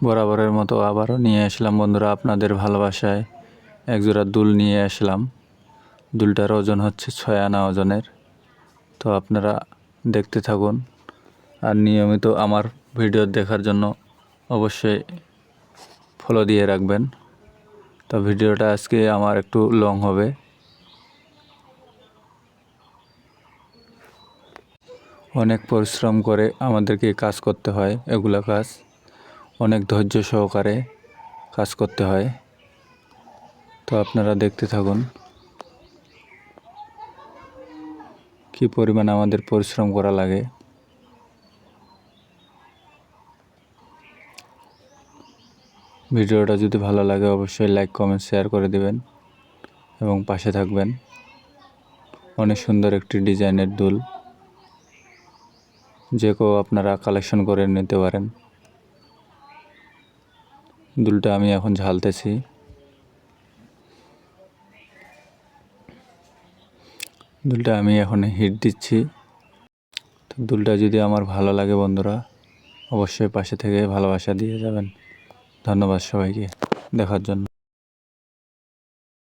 বরাবরের মতো আবারও নিয়ে আসলাম বন্ধুরা আপনাদের ভালোবাসায় একজোড়া দুল নিয়ে আসলাম। দুলটার ওজন হচ্ছে 6 আনা ওজনের। তো আপনারা দেখতে থাকুন আর নিয়মিত আমার ভিডিও দেখার জন্য অবশ্যই ফলো দিয়ে রাখবেন। তো ভিডিওটা আজকে আমার একটু লং হবে। অনেক পরিশ্রম করে আমাদেরকে কাজ করতে হয়, এগুলা কাজ অনেক ধৈর্য সহকারে কাজ করতে হয়। তো আপনারা দেখতে থাকুন কি পরিমাণ আমাদের পরিশ্রম করা লাগে। ভিডিওটা যদি ভালো লাগে অবশ্যই লাইক কমেন্ট শেয়ার করে দিবেন এবং পাশে থাকবেন। অনেক সুন্দর একটি ডিজাইনের দুল, যে কেউ আপনারা কালেকশন করে নিতে পারেন। দুলটা আমি এখন ঝালতেছি। দুলটা আমি এখন হিট দিচ্ছি। তো দুলটা যদি আমার ভালো লাগে বন্ধুরা অবশ্যই পাশে থেকে ভালোবাসা দিয়ে যাবেন। ধন্যবাদ সবাইকে দেখার জন্য।